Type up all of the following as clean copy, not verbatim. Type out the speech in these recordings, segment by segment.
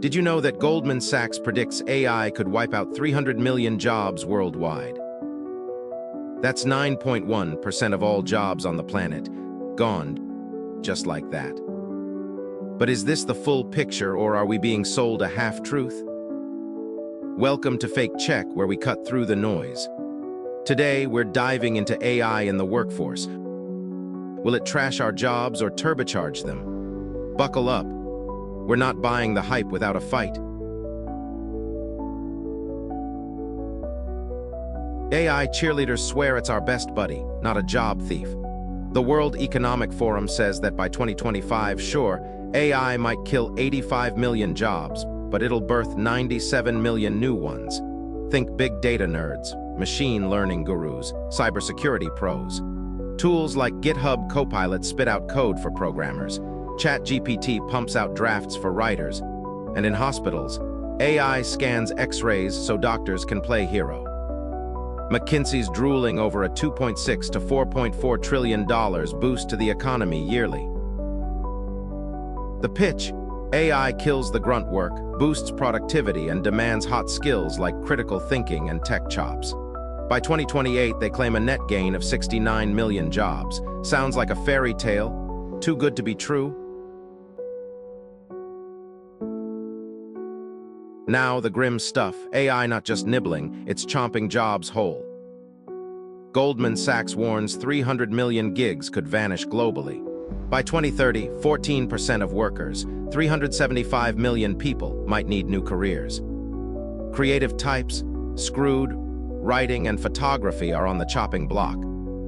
Did you know that Goldman Sachs predicts AI could wipe out 300 million jobs worldwide? That's 9.1% of all jobs on the planet, gone just like that. But is this the full picture, or are we being sold a half-truth? Welcome to Fake Check, where we cut through the noise. Today, we're diving into AI in the workforce. Will it trash our jobs or turbocharge them? Buckle up. We're not buying the hype without a fight. AI cheerleaders swear it's our best buddy, not a job thief. The World Economic Forum says that by 2025, sure, AI might kill 85 million jobs, but it'll birth 97 million new ones. Think big data nerds, machine learning gurus, cybersecurity pros. Tools like GitHub Copilot spit out code for programmers. ChatGPT pumps out drafts for writers. And in hospitals, AI scans X-rays so doctors can play hero. McKinsey's drooling over a $2.6 to $4.4 trillion boost to the economy yearly. The pitch: AI kills the grunt work, boosts productivity, and demands hot skills like critical thinking and tech chops. By 2028, they claim a net gain of 69 million jobs. Sounds like a fairy tale? Too good to be true? Now the grim stuff: AI not just nibbling, it's chomping jobs whole. Goldman Sachs warns 300 million gigs could vanish globally. By 2030, 14% of workers, 375 million people, might need new careers. Creative types, screwed, writing and photography are on the chopping block.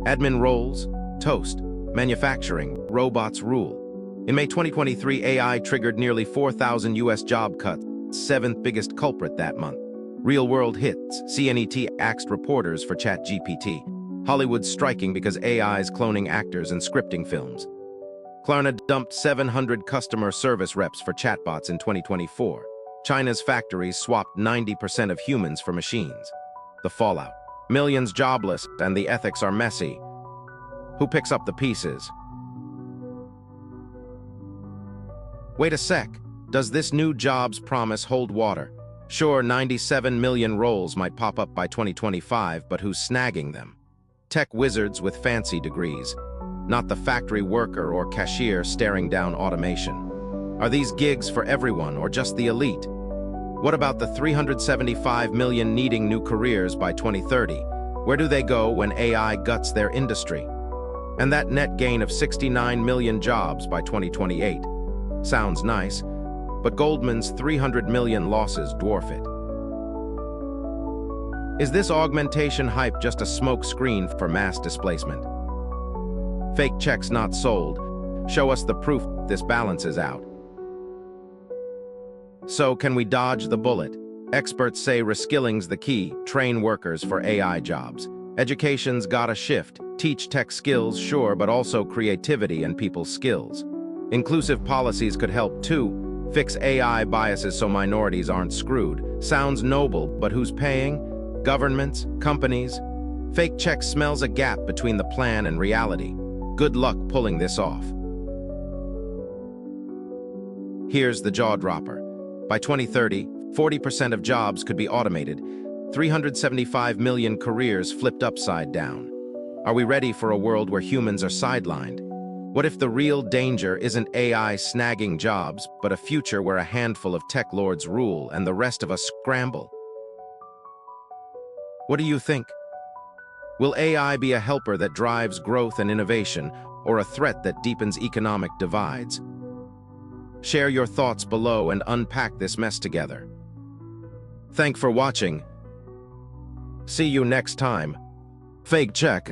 Admin roles, toast. Manufacturing, robots rule. In May 2023, AI triggered nearly 4,000 US job cuts, seventh biggest culprit that month. Real-world hits: CNET axed reporters for ChatGPT. Hollywood striking because AI's cloning actors and scripting films. Klarna dumped 700 customer service reps for chatbots in 2024. China's factories swapped 90% of humans for machines. The fallout: millions jobless, and the ethics are messy. Who picks up the pieces? Wait a sec. Does this new jobs promise hold water? Sure, 97 million roles might pop up by 2025, but who's snagging them? Tech wizards with fancy degrees, not the factory worker or cashier staring down automation. Are these gigs for everyone or just the elite? What about the 375 million needing new careers by 2030? Where do they go when AI guts their industry? And that net gain of 69 million jobs by 2028. Sounds nice, but Goldman's 300 million losses dwarf it. Is this augmentation hype just a smoke screen for mass displacement? Fake checks not sold. Show us the proof this balances out. So, can we dodge the bullet? Experts say reskilling's the key. Train workers for AI jobs. Education's gotta shift. Teach tech skills, sure, but also creativity and people skills. Inclusive policies could help too. Fix AI biases so minorities aren't screwed. Sounds noble, but who's paying? Governments? Companies? Fake check smells a gap between the plan and reality. Good luck pulling this off. Here's the jaw-dropper. By 2030, 40% of jobs could be automated. 375 million careers flipped upside down. Are we ready for a world where humans are sidelined? What if the real danger isn't AI snagging jobs, but a future where a handful of tech lords rule and the rest of us scramble? What do you think? Will AI be a helper that drives growth and innovation, or a threat that deepens economic divides? Share your thoughts below and unpack this mess together. Thanks for watching. See you next time. Fake check.